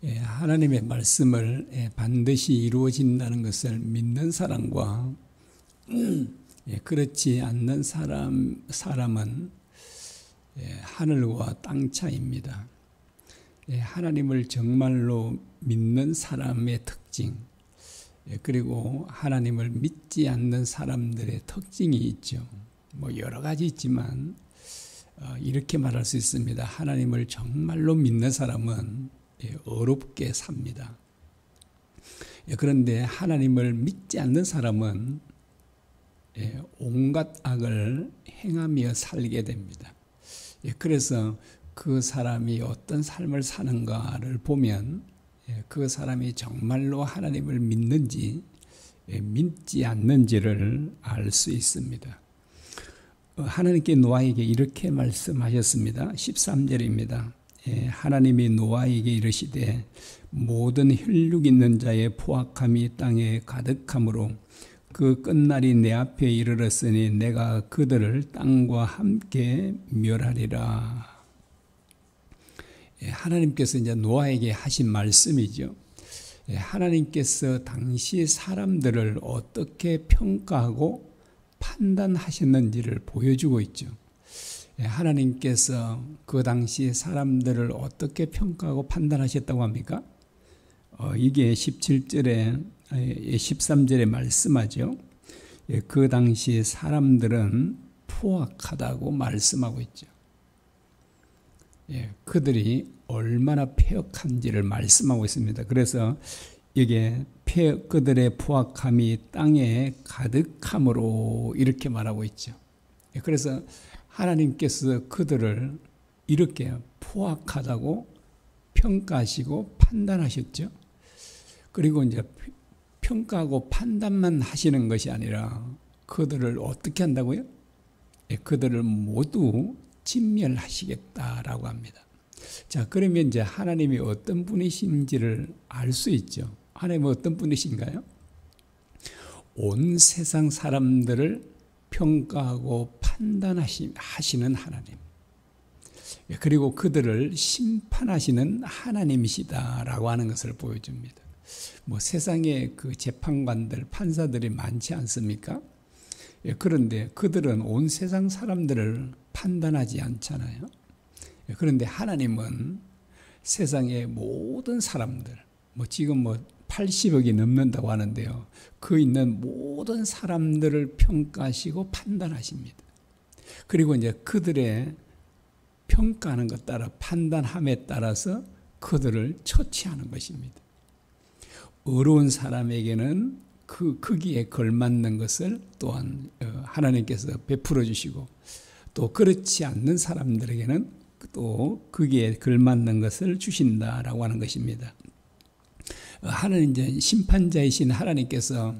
하나님의 말씀을 반드시 이루어진다는 것을 믿는 사람과 그렇지 않는 사람은 하늘과 땅 차이입니다. 하나님을 정말로 믿는 사람의 특징, 그리고 하나님을 믿지 않는 사람들의 특징이 있죠. 여러 가지 있지만 이렇게 말할 수 있습니다. 하나님을 정말로 믿는 사람은 어렵게 삽니다. 그런데 하나님을 믿지 않는 사람은 온갖 악을 행하며 살게 됩니다. 그래서 그 사람이 어떤 삶을 사는가를 보면 그 사람이 정말로 하나님을 믿는지 믿지 않는지를 알 수 있습니다. 하나님께 노아에게 이렇게 말씀하셨습니다. 13절입니다. 하나님이 노아에게 이르시되 모든 혈육 있는 자의 포악함이 땅에 가득함으로 그 끝날이 내 앞에 이르렀으니 내가 그들을 땅과 함께 멸하리라. 하나님께서 이제 노아에게 하신 말씀이죠. 하나님께서 당시 사람들을 어떻게 평가하고 판단하셨는지를 보여주고 있죠. 하나님께서 그 당시 사람들을 어떻게 평가하고 판단하셨다고 합니까? 이게 17절에 13절에 말씀하죠. 그 당시 사람들은 포악하다고 말씀하고 있죠. 그들이 얼마나 폐역한지를 말씀하고 있습니다. 그래서 이게 그들의 포악함이 땅에 가득함으로 이렇게 말하고 있죠. 그래서 하나님께서 그들을 이렇게 포악하다고 평가하시고 판단하셨죠. 그리고 이제 평가하고 판단만 하시는 것이 아니라 그들을 어떻게 한다고요? 그들을 모두 진멸하시겠다라고 합니다. 자, 그러면 이제 하나님이 어떤 분이신지를 알 수 있죠. 하나님은 어떤 분이신가요? 온 세상 사람들을 평가하고 판단하시는 하나님, 그리고 그들을 심판하시는 하나님이시다라고 하는 것을 보여줍니다. 세상에 그 재판관들, 판사들이 많지 않습니까? 그런데 그들은 온 세상 사람들을 판단하지 않잖아요. 그런데 하나님은 세상의 모든 사람들, 지금 80억이 넘는다고 하는데요. 그 있는 모든 사람들을 평가하시고 판단하십니다. 그리고 이제 그들의 평가하는 것 따라 판단함에 따라서 그들을 처치하는 것입니다. 어려운 사람에게는 그 거기에 걸맞는 것을 또한 하나님께서 베풀어 주시고, 또 그렇지 않는 사람들에게는 또 거기에 걸맞는 것을 주신다라고 하는 것입니다. 하나님, 이제 심판자이신 하나님께서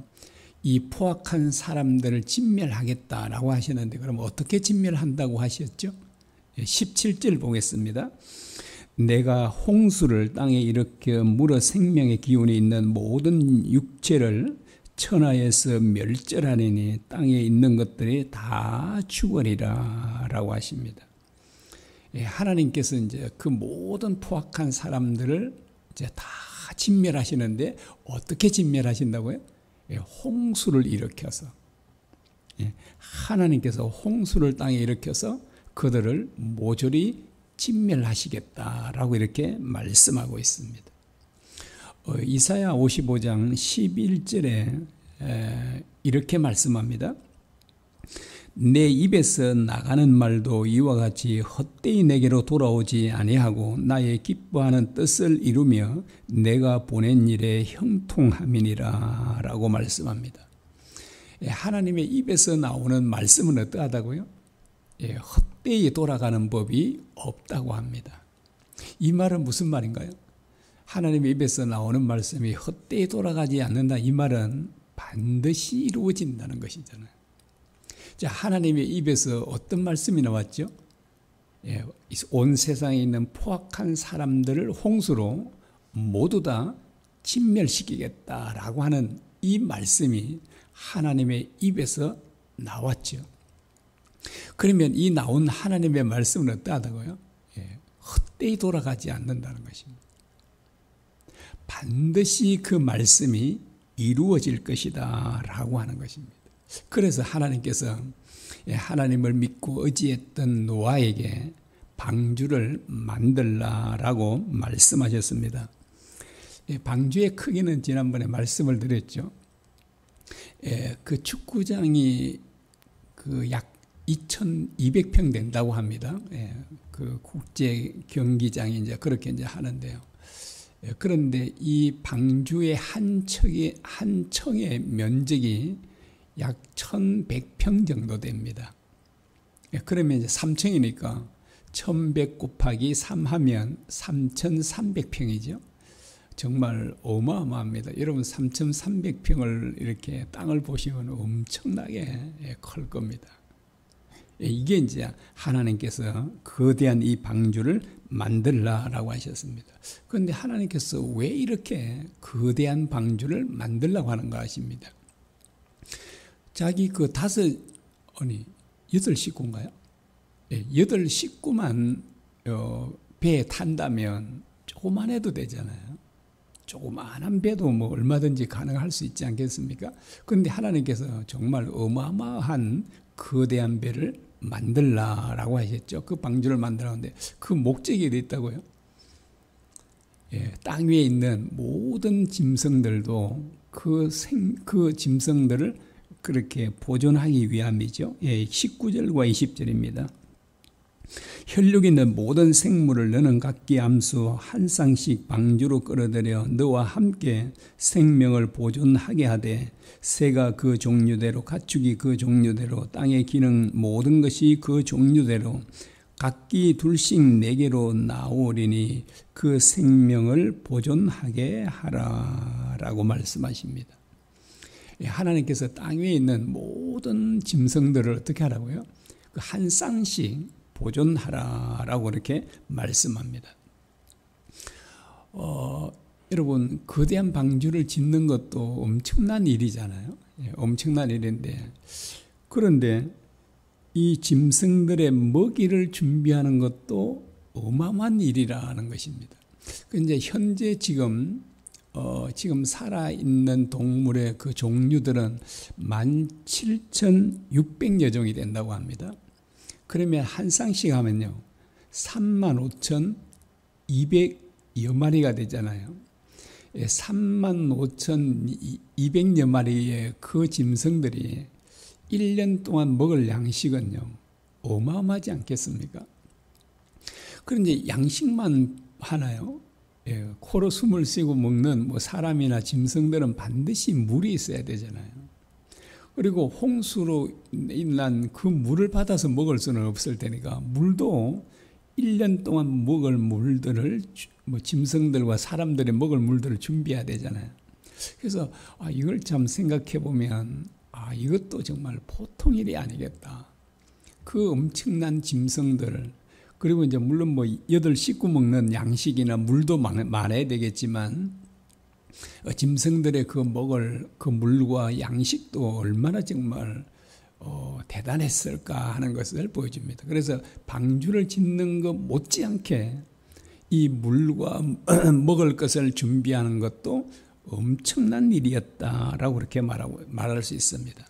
이 포악한 사람들을 진멸하겠다라고 하셨는데, 그럼 어떻게 진멸한다고 하셨죠? 17절 보겠습니다. 내가 홍수를 땅에 일으켜 물어 생명의 기운이 있는 모든 육체를 천하에서 멸절하리니 땅에 있는 것들이 다 죽으리라 라고 하십니다. 하나님께서 이제 그 모든 포악한 사람들을 이제 다 진멸하시는데, 어떻게 진멸하신다고요? 홍수를 일으켜서, 하나님께서 홍수를 땅에 일으켜서 그들을 모조리 진멸하시겠다라고 이렇게 말씀하고 있습니다. 이사야 55장 11절에 이렇게 말씀합니다. 내 입에서 나가는 말도 이와 같이 헛되이 내게로 돌아오지 아니하고 나의 기뻐하는 뜻을 이루며 내가 보낸 일에 형통함이니라 라고 말씀합니다. 하나님의 입에서 나오는 말씀은 어떠하다고요? 헛되이 돌아가는 법이 없다고 합니다. 이 말은 무슨 말인가요? 하나님의 입에서 나오는 말씀이 헛되이 돌아가지 않는다, 이 말은 반드시 이루어진다는 것이잖아요. 자, 하나님의 입에서 어떤 말씀이 나왔죠? 온 세상에 있는 포악한 사람들을 홍수로 모두 다 진멸시키겠다라고 하는 이 말씀이 하나님의 입에서 나왔죠. 그러면 이 나온 하나님의 말씀은 어떠하다고요? 헛되이 돌아가지 않는다는 것입니다. 반드시 그 말씀이 이루어질 것이다 라고 하는 것입니다. 그래서 하나님께서 하나님을 믿고 의지했던 노아에게 방주를 만들라라고 말씀하셨습니다. 방주의 크기는 지난번에 말씀을 드렸죠. 그 축구장이 그 약 2,200평 된다고 합니다. 그 국제 경기장이 이제 그렇게 이제 하는데요. 그런데 이 방주의 한 층의 면적이 약 1,100평 정도 됩니다. 그러면 이제 3층이니까 1,100 곱하기 3 하면 3,300평이죠. 정말 어마어마합니다. 여러분 3,300평을 이렇게 땅을 보시면 엄청나게 클 겁니다. 이게 이제 하나님께서 거대한 이 방주를 만들라라고 하셨습니다. 그런데 하나님께서 왜 이렇게 거대한 방주를 만들라고 하는가 하십니다. 자기 그 8식구인가요? 8식구만 배에 탄다면 조그만 해도 되잖아요. 조그만한 배도 뭐 얼마든지 가능할 수 있지 않겠습니까? 그런데 하나님께서 정말 어마어마한 거대한 배를 만들라라고 하셨죠. 그 방주를 만들라는데 그 목적이 어디 있다고요? 땅 위에 있는 모든 짐승들도 그 짐승들을 그렇게 보존하기 위함이죠. 19절과 20절입니다. 혈육 있는 모든 생물을 너는 각기 암수 한 쌍씩 방주로 끌어들여 너와 함께 생명을 보존하게 하되 새가 그 종류대로 가축이 그 종류대로 땅의 기능 모든 것이 그 종류대로 각기 둘씩 내게로 나오리니 그 생명을 보존하게 하라라고 말씀하십니다. 하나님께서 땅 위에 있는 모든 짐승들을 어떻게 하라고요? 그 한 쌍씩 보존하라라고 이렇게 말씀합니다. 여러분 거대한 방주를 짓는 것도 엄청난 일이잖아요. 엄청난 일인데 그런데 이 짐승들의 먹이를 준비하는 것도 어마어마한 일이라는 것입니다. 근데 현재 지금 살아있는 동물의 그 종류들은 17,600여 종이 된다고 합니다. 그러면 한 쌍씩 하면요 35,200여 마리가 되잖아요. 35,200여 마리의 그 짐승들이 1년 동안 먹을 양식은요 어마어마하지 않겠습니까? 그런데 양식만 하나요? 코로 숨을 쉬고 먹는 뭐 사람이나 짐승들은 반드시 물이 있어야 되잖아요. 그리고 홍수로 인한 그 물을 받아서 먹을 수는 없을 테니까 물도 1년 동안 먹을 물들을 뭐 짐승들과 사람들이 먹을 물들을 준비해야 되잖아요. 그래서 이걸 참 생각해 보면 이것도 정말 보통 일이 아니겠다. 그 엄청난 짐승들 그리고 이제 물론 뭐 8식구 먹는 양식이나 물도 많아야 되겠지만 짐승들의 그 먹을 그 물과 양식도 얼마나 정말 대단했을까 하는 것을 보여줍니다. 그래서 방주를 짓는 것 못지않게 이 물과 먹을 것을 준비하는 것도 엄청난 일이었다라고 그렇게 말할 수 있습니다.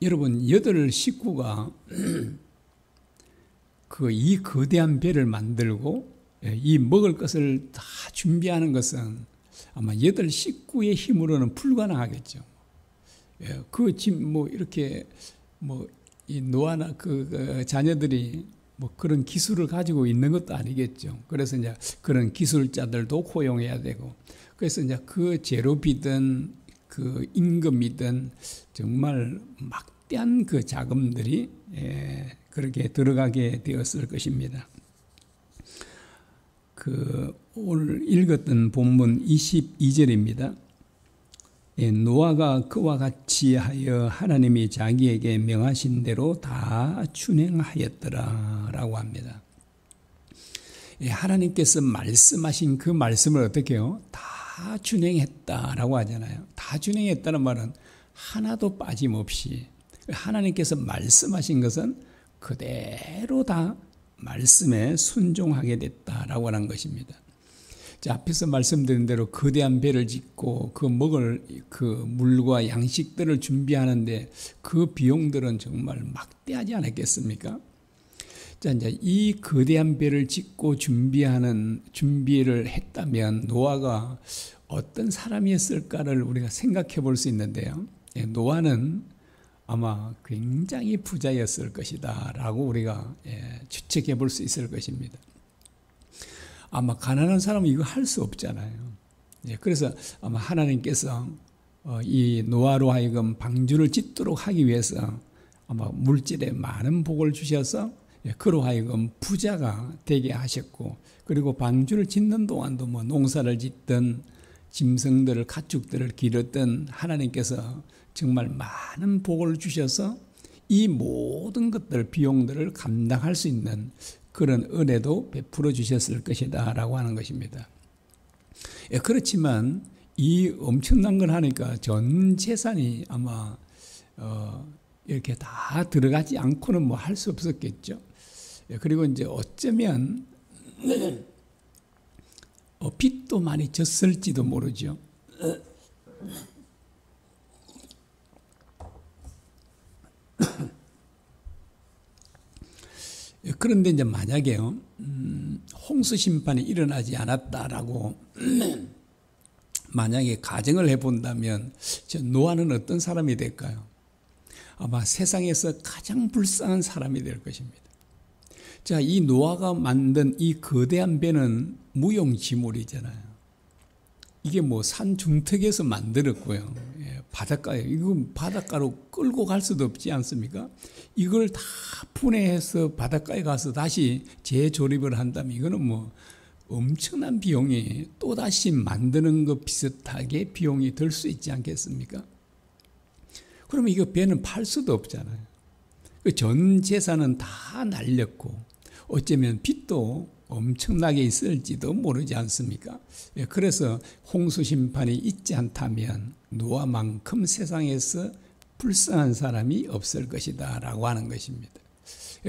여러분 8식구가 이 거대한 배를 만들고 이 먹을 것을 다 준비하는 것은 아마 8식구의 힘으로는 불가능하겠죠. 이렇게 이 노아나 그 자녀들이 뭐 그런 기술을 가지고 있는 것도 아니겠죠. 그래서 이제 그런 기술자들도 고용해야 되고, 그래서 이제 그 재료비든 그 임금이든 정말 막대한 그 자금들이 그렇게 들어가게 되었을 것입니다. 오늘 읽었던 본문 22절입니다. 노아가 그와 같이 하여 하나님이 자기에게 명하신 대로 다 준행하였더라 라고 합니다. 하나님께서 말씀하신 그 말씀을 어떻게 해요? 다 준행했다라고 하잖아요. 다 준행했다는 말은 하나도 빠짐없이 하나님께서 말씀하신 것은 그대로 다 말씀에 순종하게 됐다라고 하는 것입니다. 자, 앞에서 말씀드린 대로 거대한 배를 짓고 그 먹을 그 물과 양식들을 준비하는데 그 비용들은 정말 막대하지 않았겠습니까? 자, 이제 이 거대한 배를 짓고 준비를 했다면 노아가 어떤 사람이었을까를 우리가 생각해 볼 수 있는데요. 노아는 아마 굉장히 부자였을 것이다 라고 우리가 추측해 볼 수 있을 것입니다. 아마 가난한 사람은 이거 할 수 없잖아요. 그래서 아마 하나님께서 이 노아로 하여금 방주를 짓도록 하기 위해서 아마 물질에 많은 복을 주셔서 그로 하여금 부자가 되게 하셨고, 그리고 방주를 짓는 동안도 뭐 농사를 짓든 짐승들을 가축들을 기르든 하나님께서 정말 많은 복을 주셔서 이 모든 것들 비용들을 감당할 수 있는 그런 은혜도 베풀어 주셨을 것이다 라고 하는 것입니다. 그렇지만 이 엄청난 걸 하니까 전 재산이 아마 이렇게 다 들어가지 않고는 뭐 할 수 없었겠죠. 그리고 이제 어쩌면 빚도 많이 졌을지도 모르죠. 그런데 이제 만약에요, 홍수 심판이 일어나지 않았다라고 만약에 가정을 해본다면 노아는 어떤 사람이 될까요? 아마 세상에서 가장 불쌍한 사람이 될 것입니다. 자, 이 노아가 만든 이 거대한 배는 무용지물이잖아요. 이게 뭐 산 중턱에서 만들었고요. 바닷가에, 이거 바닷가로 끌고 갈 수도 없지 않습니까? 이걸 다 분해해서 바닷가에 가서 다시 재조립을 한다면 이거는 뭐 엄청난 비용이 또다시 만드는 것 비슷하게 비용이 들 수 있지 않겠습니까? 그러면 이거 배는 팔 수도 없잖아요. 전 재산은 다 날렸고 어쩌면 빚도 엄청나게 있을지도 모르지 않습니까? 그래서 홍수 심판이 있지 않다면 노아만큼 세상에서 불쌍한 사람이 없을 것이다 라고 하는 것입니다.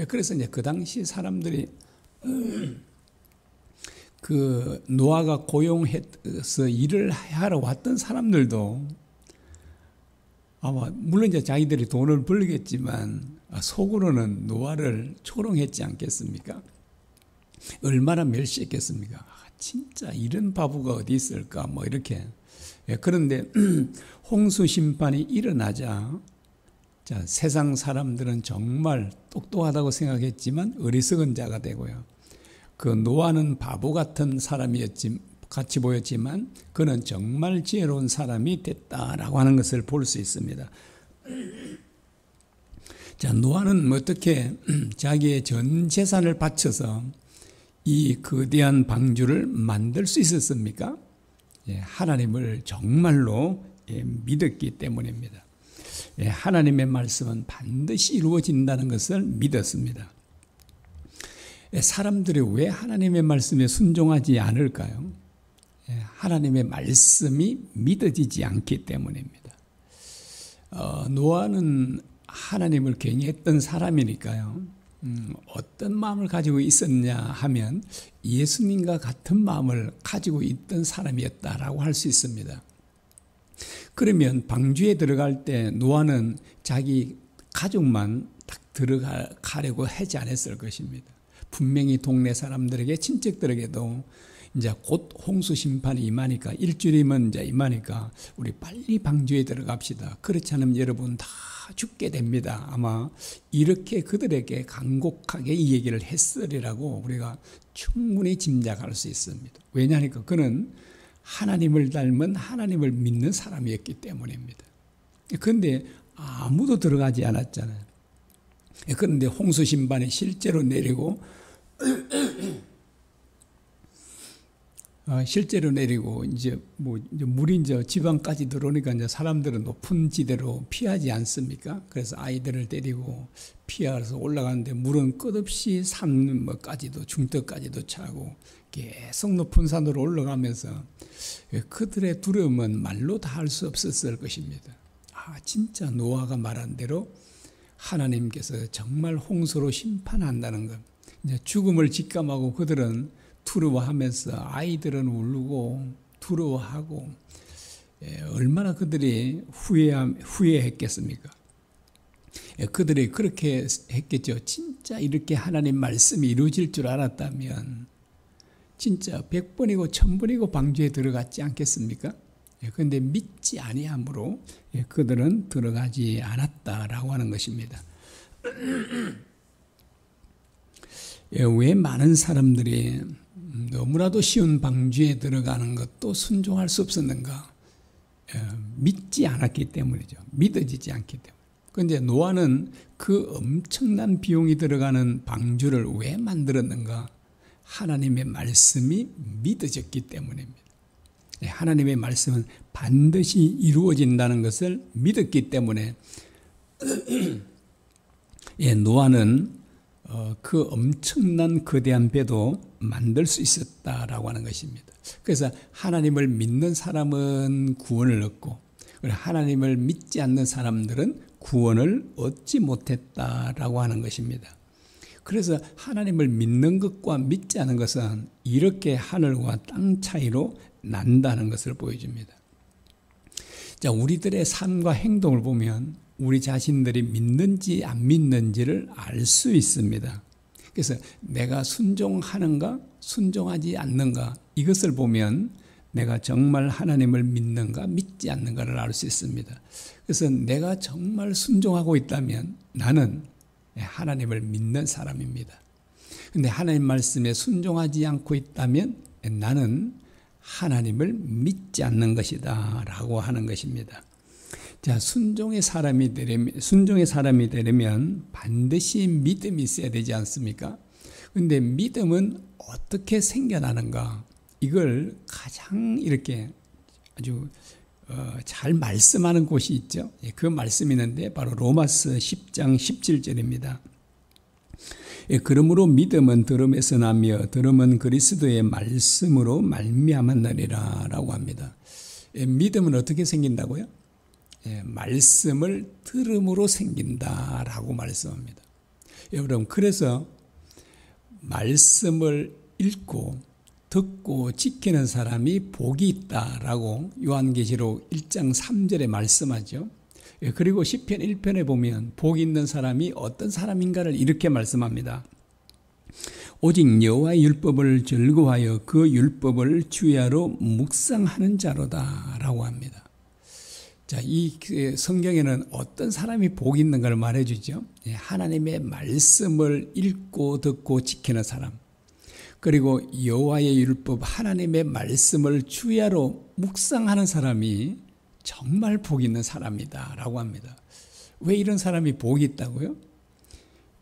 그래서 이제 그 당시 사람들이 그 노아가 고용해서 일을 하러 왔던 사람들도 아마 물론 이제 자기들이 돈을 벌겠지만 속으로는 노아를 조롱했지 않겠습니까? 얼마나 멸시했겠습니까? 진짜 이런 바보가 어디 있을까? 뭐 이렇게. 그런데 홍수 심판이 일어나자, 자, 세상 사람들은 정말 똑똑하다고 생각했지만 어리석은 자가 되고요. 그 노아는 바보 같은 사람이었지 같이 보였지만 그는 정말 지혜로운 사람이 됐다라고 하는 것을 볼 수 있습니다. 자, 노아는 어떻게 자기의 전 재산을 바쳐서 이 거대한 방주를 만들 수 있었습니까? 하나님을 정말로 믿었기 때문입니다. 하나님의 말씀은 반드시 이루어진다는 것을 믿었습니다. 사람들이 왜 하나님의 말씀에 순종하지 않을까요? 하나님의 말씀이 믿어지지 않기 때문입니다. 노아는 하나님을 경외했던 사람이니까요. 어떤 마음을 가지고 있었냐 하면 예수님과 같은 마음을 가지고 있던 사람이었다라고 할 수 있습니다. 그러면 방주에 들어갈 때 노아는 자기 가족만 딱 들어가려고 하지 않았을 것입니다. 분명히 동네 사람들에게, 친척들에게도 이제 곧 홍수 심판이 임하니까, 일주일이면 이제 임하니까 우리 빨리 방주에 들어갑시다. 그렇지 않으면 여러분 다 죽게 됩니다. 아마 이렇게 그들에게 간곡하게 이 얘기를 했으리라고 우리가 충분히 짐작할 수 있습니다. 왜냐하니까 그는 하나님을 닮은, 하나님을 믿는 사람이었기 때문입니다. 그런데 아무도 들어가지 않았잖아요. 그런데 홍수 심판이 실제로 내리고 이제 물이 이제 지방까지 들어오니까 이제 사람들은 높은 지대로 피하지 않습니까? 그래서 아이들을 데리고 피하서 올라가는데 물은 끝없이 산까지도 중턱까지도 차고 계속 높은 산으로 올라가면서 그들의 두려움은 말로 다 할 수 없었을 것입니다. 진짜 노아가 말한 대로 하나님께서 정말 홍수로 심판한다는 것. 이제 죽음을 직감하고 그들은 두려워하면서 아이들은 울고 두려워하고 얼마나 그들이 후회했겠습니까? 그들이 그렇게 했겠죠. 진짜 이렇게 하나님 말씀이 이루어질 줄 알았다면 진짜 100번이고 1000번이고 방주에 들어갔지 않겠습니까? 그런데 믿지 아니함으로 그들은 들어가지 않았다라고 하는 것입니다. 왜 많은 사람들이 너무나도 쉬운 방주에 들어가는 것도 순종할 수 없었는가? 믿지 않았기 때문이죠. 믿어지지 않기 때문에. 그런데 노아는 그 엄청난 비용이 들어가는 방주를 왜 만들었는가? 하나님의 말씀이 믿어졌기 때문입니다. 하나님의 말씀은 반드시 이루어진다는 것을 믿었기 때문에 노아는 그 엄청난 거대한 배도 만들 수 있었다라고 하는 것입니다. 그래서 하나님을 믿는 사람은 구원을 얻고 하나님을 믿지 않는 사람들은 구원을 얻지 못했다라고 하는 것입니다. 그래서 하나님을 믿는 것과 믿지 않은 것은 이렇게 하늘과 땅 차이로 난다는 것을 보여줍니다. 자, 우리들의 삶과 행동을 보면 우리 자신들이 믿는지 안 믿는지를 알 수 있습니다. 그래서 내가 순종하는가 순종하지 않는가 이것을 보면 내가 정말 하나님을 믿는가 믿지 않는가를 알 수 있습니다. 그래서 내가 정말 순종하고 있다면 나는 하나님을 믿는 사람입니다. 그런데 하나님 말씀에 순종하지 않고 있다면 나는 하나님을 믿지 않는 것이다 라고 하는 것입니다. 자, 순종의 사람이 되려면 반드시 믿음이 있어야 되지 않습니까? 그런데 믿음은 어떻게 생겨나는가? 이걸 가장 이렇게 아주 잘 말씀하는 곳이 있죠. 그 말씀이 있는데 바로 로마서 10장 17절입니다. 그러므로 믿음은 들음에서 나며 들음은 그리스도의 말씀으로 말미암았느니라 라고 합니다. 믿음은 어떻게 생긴다고요? 말씀을 들음으로 생긴다라고 말씀합니다. 여러분, 그래서 말씀을 읽고 듣고 지키는 사람이 복이 있다라고 요한계시록 1장 3절에 말씀하죠. 그리고 시편 1편에 보면 복 있는 사람이 어떤 사람인가를 이렇게 말씀합니다. 오직 여호와의 율법을 즐거워하여 그 율법을 주야로 묵상하는 자로다 라고 합니다. 자, 이 성경에는 어떤 사람이 복이 있는가를 말해주죠. 하나님의 말씀을 읽고 듣고 지키는 사람, 그리고 여호와의 율법 하나님의 말씀을 주야로 묵상하는 사람이 정말 복이 있는 사람이다 라고 합니다. 왜 이런 사람이 복이 있다고요?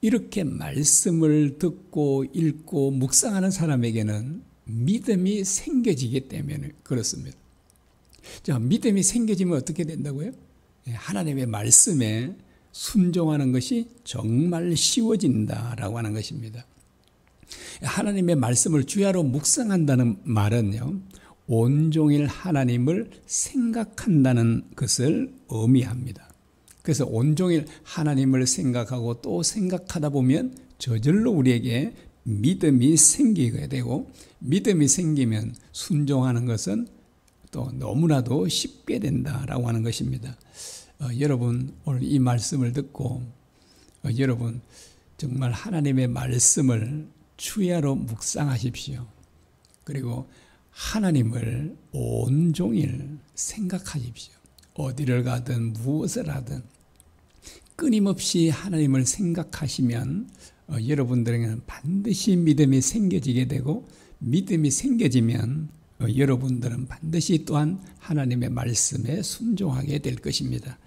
이렇게 말씀을 듣고 읽고 묵상하는 사람에게는 믿음이 생겨지기 때문에 그렇습니다. 자, 믿음이 생겨지면 어떻게 된다고요? 하나님의 말씀에 순종하는 것이 정말 쉬워진다라고 하는 것입니다. 하나님의 말씀을 주야로 묵상한다는 말은요, 온종일 하나님을 생각한다는 것을 의미합니다. 그래서 온종일 하나님을 생각하고 또 생각하다 보면 저절로 우리에게 믿음이 생기게 되고, 믿음이 생기면 순종하는 것은 또 너무나도 쉽게 된다라고 하는 것입니다. 여러분, 오늘 이 말씀을 듣고 여러분 정말 하나님의 말씀을 주야로 묵상하십시오. 그리고 하나님을 온종일 생각하십시오. 어디를 가든 무엇을 하든 끊임없이 하나님을 생각하시면 여러분들에게는 반드시 믿음이 생겨지게 되고, 믿음이 생겨지면 여러분들은 반드시 또한 하나님의 말씀에 순종하게 될 것입니다.